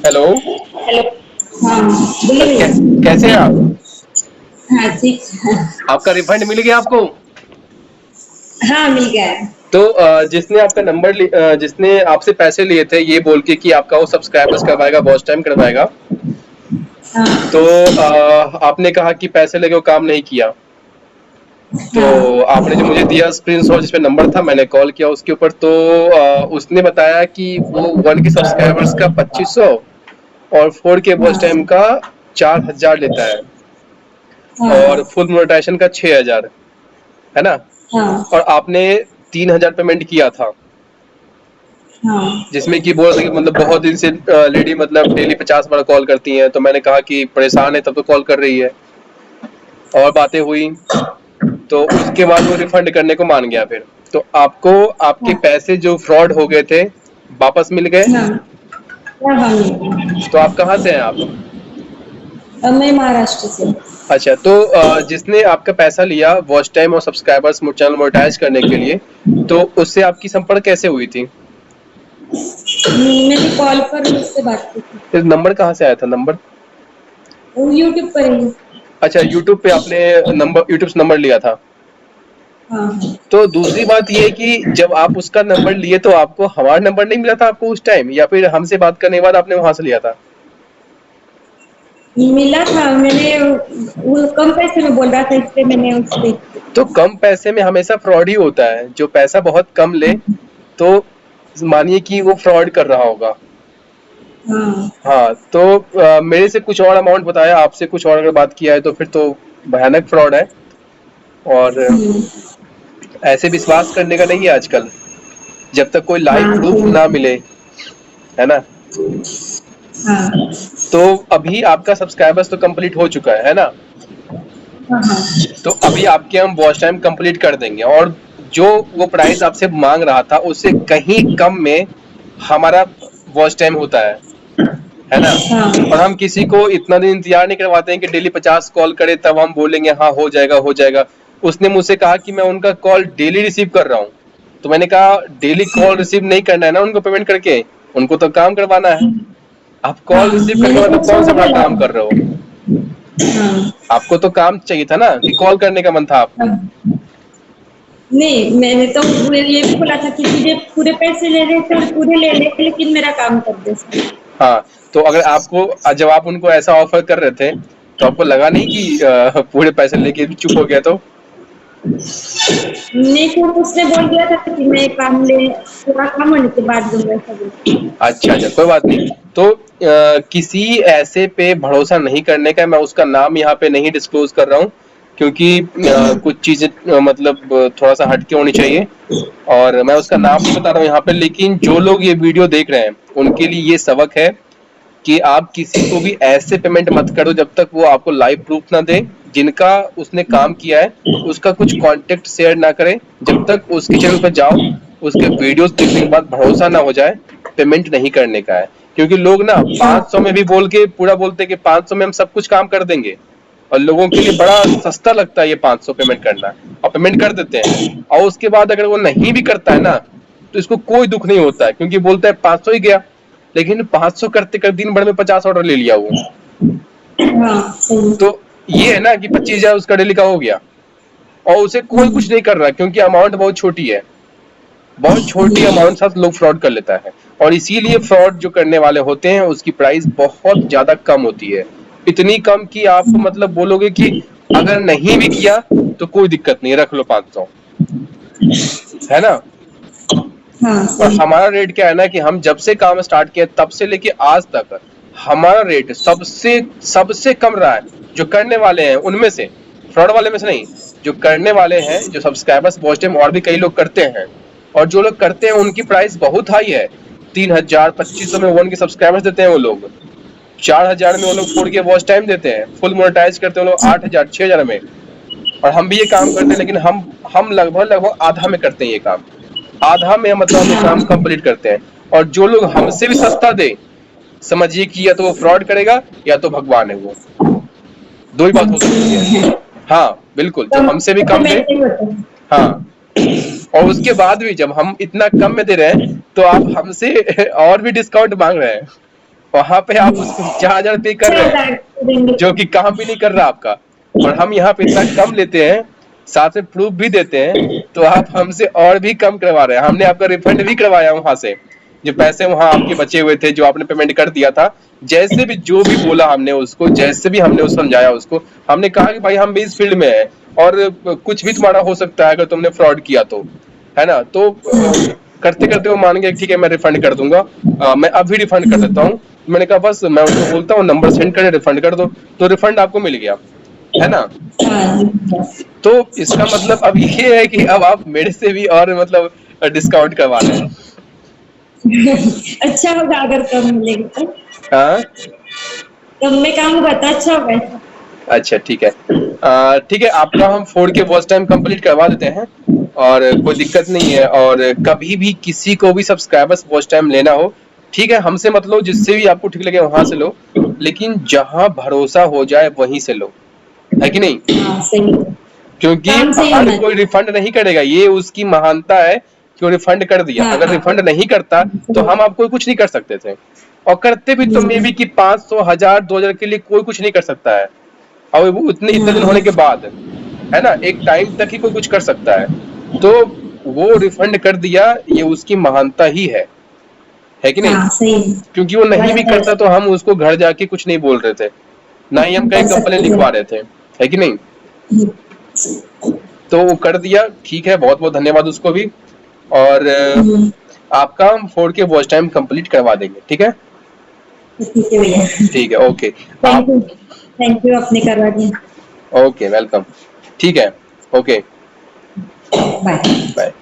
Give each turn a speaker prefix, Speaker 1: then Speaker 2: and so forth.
Speaker 1: Hello.
Speaker 2: Hello. हाँ, बोलिए भैया।
Speaker 1: कैसे हैं आप?
Speaker 2: हाँ, ठीक है।
Speaker 1: आपका रिफंड मिल गया आपको?
Speaker 2: हाँ, मिल गया है।
Speaker 1: तो जिसने आपका जिसने आपसे पैसे लिए थे ये बोल के कि आपका वो सब्सक्राइबर्स करवाएगा, वॉच टाइम करवाएगा,
Speaker 2: हाँ,
Speaker 1: तो आपने कहा कि पैसे लेके वो काम नहीं किया। तो
Speaker 2: हाँ,
Speaker 1: आपने जो मुझे दिया स्क्रीनशॉट जिसपे नंबर था, मैंने कॉल किया उसके ऊपर, तो उसने बताया कि वो 1 के सब्सक्राइबर्स का 2500 और 4 के वॉच
Speaker 2: हाँ,
Speaker 1: टाइम का 4000 लेता है, और
Speaker 2: हाँ,
Speaker 1: फुल मोनेटाइजेशन का 6000, है ना?
Speaker 2: हाँ,
Speaker 1: और आपने 3000 पेमेंट किया था,
Speaker 2: हाँ,
Speaker 1: जिसमें कि बोल रहे कि मतलब बहुत दिन से लेडी मतलब डेली 50 बार कॉल करती हैं, तो मैंने कहा कि परेशान है तब तो कॉल कर रही है, और बातें हुई। तो उसके बाद वो रिफंड करने को मान गया फिर। तो आपको आपके
Speaker 2: हाँ,
Speaker 1: पैसे जो फ्रॉड हो गए थे वापस मिल गए।
Speaker 2: हाँ, हाँ, हाँ, मिल गया।
Speaker 1: तो आप कहाँ से हैं आप?
Speaker 2: अब मैं महाराष्ट्र से हूँ।
Speaker 1: अच्छा, तो जिसने आपका पैसा लिया वॉच टाइम और सब्सक्राइबर्स चैनल मोनेटाइज करने के लिए, तो उससे आपकी संपर्क कैसे हुई थी?
Speaker 2: मैंने कॉल पर उससे बात की थी।
Speaker 1: फिर नंबर कहाँ से आया था नंबर?
Speaker 2: वो यूट्यूब पर ही।
Speaker 1: अच्छा, यूट्यूब पे आपने यूट्यूब से नंबर लिया था।
Speaker 2: हाँ, हाँ।
Speaker 1: तो दूसरी बात ये है कि जब आप उसका नंबर लिए तो आपको हमारा नंबर नहीं मिला था आपको उस टाइम, या फिर हमसे बात करने के बाद आपने वहां से लिया था?
Speaker 2: मिला था मैंने। वो कम पैसे में बोल रहा था, इसलिए मैंने उससे।
Speaker 1: तो कम पैसे में हमेशा फ्रॉड ही होता है, जो पैसा बहुत कम ले तो मानिए कि वो फ्रॉड कर रहा होगा।
Speaker 2: हाँ,
Speaker 1: हाँ, तो मेरे से कुछ और अमाउंट बताया, आपसे कुछ और अगर बात किया है तो फिर तो भयानक फ्रॉड है। और
Speaker 2: हम्म,
Speaker 1: ऐसे विश्वास करने का नहीं है आजकल, जब तक कोई लाइव
Speaker 2: हाँ,
Speaker 1: प्रूफ
Speaker 2: सही।
Speaker 1: ना मिले, है ना?
Speaker 2: हाँ,
Speaker 1: तो अभी आपका सब्सक्राइबर्स तो कंप्लीट हो चुका है ना?
Speaker 2: हाँ, हाँ,
Speaker 1: तो अभी आपके हम वॉच टाइम कंप्लीट कर देंगे, और जो वो प्राइस आपसे मांग रहा था उससे कहीं कम में हमारा वॉच टाइम होता है ना?
Speaker 2: हाँ,
Speaker 1: और हम किसी को इतना दिन इंतजार नहीं करवाते हैं कि डेली 50 कॉल करे तब हम बोलेंगे हाँ हो जाएगा हो जाएगा। उसने मुझसे कहा कि मैं उनका कॉल डेली रिसीव कर रहा हूँ, तो मैंने कहा डेली कॉल रिसीव नहीं करना है ना उनको पेमेंट करके, उनको तो काम करवाना है। आप कॉल
Speaker 2: हाँ,
Speaker 1: रिसीव करने
Speaker 2: मैंने
Speaker 1: वाले तो
Speaker 2: पूछा
Speaker 1: कौन सा
Speaker 2: वो
Speaker 1: बड़ा
Speaker 2: बोला
Speaker 1: काम
Speaker 2: था।
Speaker 1: कर रहे हो?
Speaker 2: हाँ,
Speaker 1: आपको तो काम चाहिए था ना, कि कॉल करने का मन था आपको?
Speaker 2: हाँ। नहीं, मैंने तो ये भी बोला था कि तुझे पूरे पैसे ले रहे थे, पूरे ले ले, लेकिन मेरा काम कर दे सब।
Speaker 1: हाँ, तो अगर आपको जब आप उनको ऐसा ऑफर कर रहे थे तो आपको लगा नहीं कि पूरे पैसे लेके भी चुप हो गया? तो
Speaker 2: नहीं, तो उसने बोल दिया था कि मैं काम ले, पूरा काम होने के बाद दूंगा सब।
Speaker 1: अच्छा अच्छा, कोई बात नहीं। तो किसी ऐसे पे भरोसा नहीं करने का, मैं उसका नाम यहाँ पे नहीं डिस्क्लोज कर रहा हूँ, क्योंकि कुछ चीजें मतलब थोड़ा सा हटके होनी चाहिए, और मैं उसका नाम नहीं बता रहा हूँ यहाँ पे। लेकिन जो लोग ये वीडियो देख रहे हैं उनके लिए ये सबक है कि आप किसी को भी ऐसे पेमेंट मत करो जब तक वो आपको लाइव प्रूफ ना दे, जिनका उसने काम किया है उसका कुछ कांटेक्ट शेयर ना करें, जब तक उसके चैनल पर जाओ उसके वीडियोस देखने के बाद भरोसा ना हो जाए, पेमेंट नहीं करने का है। क्योंकि लोग ना
Speaker 2: हाँ,
Speaker 1: 500 में भी बोल के पूरा बोलते हैं कि 500 में हम सब कुछ काम कर देंगे, और लोगों के लिए बड़ा सस्ता लगता है ये 500 पेमेंट करना, और पेमेंट कर देते हैं। और उसके बाद अगर वो नहीं भी करता है ना, तो इसको कोई दुख नहीं होता है, क्योंकि बोलता है 500 ही गया। लेकिन 500 करते कर दिन भर में 50 ऑर्डर ले लिया वो।
Speaker 2: हाँ, सही।
Speaker 1: तो ये है ना कि 25,000 उसका डेली का हो गया, और उसे कोई कुछ नहीं कर रहा, क्योंकि अमाउंट बहुत छोटी है। बहुत छोटी अमाउंट साथ लोग फ्रॉड कर लेता है, और इसीलिए फ्रॉड जो करने वाले होते हैं उसकी प्राइस बहुत ज्यादा कम होती है। इतनी कम कि आप मतलब बोलोगे कि अगर नहीं भी किया तो कोई दिक्कत नहीं, रख लो 500, है ना?
Speaker 2: हाँ,
Speaker 1: और
Speaker 2: सही।
Speaker 1: हमारा रेट क्या है ना, कि हम जब से काम स्टार्ट किया तब से लेके आज तक हमारा रेट सबसे सबसे कम रहा है। जो करने वाले हैं उनमें से, फ्रॉड वाले में से नहीं, जो करने वाले हैं, जो सब्सक्राइबर्स वॉच टाइम और भी कई लोग करते हैं, और जो लोग करते हैं उनकी प्राइस बहुत हाई है। 3000 2500 में 1 के सब्सक्राइबर्स देते हैं वो लोग, 4000 में वो लोग 4 के वॉच टाइम देते हैं, फुल मोनेटाइज करते हैं वो लोग 8000 6000 में। और हम भी ये काम करते हैं, लेकिन हम लगभग लगभग आधा में करते हैं ये काम। आधा में मतलब हम ये काम
Speaker 2: हाँ,
Speaker 1: कंप्लीट करते हैं। और जो लोग हमसे भी सस्ता दे, समझिए कि या तो वो फ्रॉड करेगा या तो भगवान है वो, दो ही बात
Speaker 2: हाँ,
Speaker 1: हो सकती है।
Speaker 2: सही है।
Speaker 1: हाँ बिल्कुल, जो
Speaker 2: कम
Speaker 1: हमसे भी कम
Speaker 2: पेमेंट
Speaker 1: दे।
Speaker 2: नहीं होता है।
Speaker 1: हाँ, और उसके बाद भी जब हम इतना कम में दे रहे हैं तो आप हमसे और भी डिस्काउंट मांग रहे हैं। वहां पे आप उसको 4,000 पे कर रहे हैं,
Speaker 2: देंगे।
Speaker 1: जो कि काम भी नहीं कर रहा आपका, और हम यहाँ पे इतना कम लेते हैं, साथ में प्रूफ भी देते हैं, तो आप हमसे और भी कम करवा रहे हैं। हमने आपका रिफंड भी करवाया वहां से, जो पैसे वहां आपके बचे हुए थे, जो आपने पेमेंट कर दिया था, जैसे भी जो भी बोला हमने उसको, जैसे भी हमने उसको समझाया उसको, हमने कहा कि भाई हम भी इस फील्ड में है और कुछ भी तुम्हारा हो सकता है अगर तुमने फ्रॉड किया तो, है ना। तो करते करते वो मान गए, ठीक है मैं रिफंड कर दूंगा, मैं अभी रिफंड कर देता हूँ। मैंने कहा बस मैं उनको बोलता हूँ नंबर सेंड करें, रिफंड कर दो, तो रिफंड आपको मिल गया, है ना।
Speaker 2: हाँ
Speaker 1: तो इसका मतलब अब ये है कि अब आप मेरे से भी और मतलब डिस्काउंट करवा रहे हैं।
Speaker 2: अच्छा होगा अगर कम मिलेगा तो,
Speaker 1: हाँ
Speaker 2: कम में काम होगा तो अच्छा होगा।
Speaker 1: अच्छा ठीक है, ठीक है, आपका हम 4K वॉच टाइम कंप्लीट करवा देते हैं, और कोई दिक्कत नहीं है। और कभी भी किसी को भी सब्सक्राइबर्स वॉच टाइम लेना हो, ठीक है, हमसे मत लो, जिससे भी आपको ठीक लगे वहां से लो, लेकिन जहां भरोसा हो जाए वहीं से लो, है कि नहीं।
Speaker 2: हाँ सही है।
Speaker 1: क्योंकि
Speaker 2: काम सही
Speaker 1: हर
Speaker 2: होना
Speaker 1: कोई
Speaker 2: चाहिए।
Speaker 1: रिफंड नहीं करेगा, ये उसकी महानता है कि वो रिफंड कर दिया।
Speaker 2: हाँ
Speaker 1: अगर रिफंड नहीं करता तो हम आपको कुछ नहीं कर सकते थे, और करते भी तो मे भी कि 500, 1000, 2000 के लिए कोई कुछ नहीं कर सकता है, और वो इतने दिन होने के बाद, है ना, एक टाइम तक ही कोई कुछ कर सकता है। तो वो रिफंड कर दिया, ये उसकी महानता ही है कि नहीं।
Speaker 2: हाँ सही है।
Speaker 1: क्योंकि वो नहीं भी
Speaker 2: बस
Speaker 1: करता तो हम उसको घर जाके कुछ नहीं बोल रहे थे, ना ही हम कहीं
Speaker 2: कर
Speaker 1: कंप्लेन
Speaker 2: सकते
Speaker 1: लिखवा रहे थे, है कि नहीं। तो वो कर दिया, ठीक है, बहुत बहुत धन्यवाद उसको भी। और
Speaker 2: हैं।
Speaker 1: आपका हम 4K वॉच टाइम कंप्लीट करवा देंगे, ठीक है।
Speaker 2: ठीक है भैया।
Speaker 1: ठीक है, ओके। आप
Speaker 2: थैंक यू आपने करवा दिया।
Speaker 1: ओके, वेलकम, ठीक है, ओके,
Speaker 2: बाय।
Speaker 1: बाय।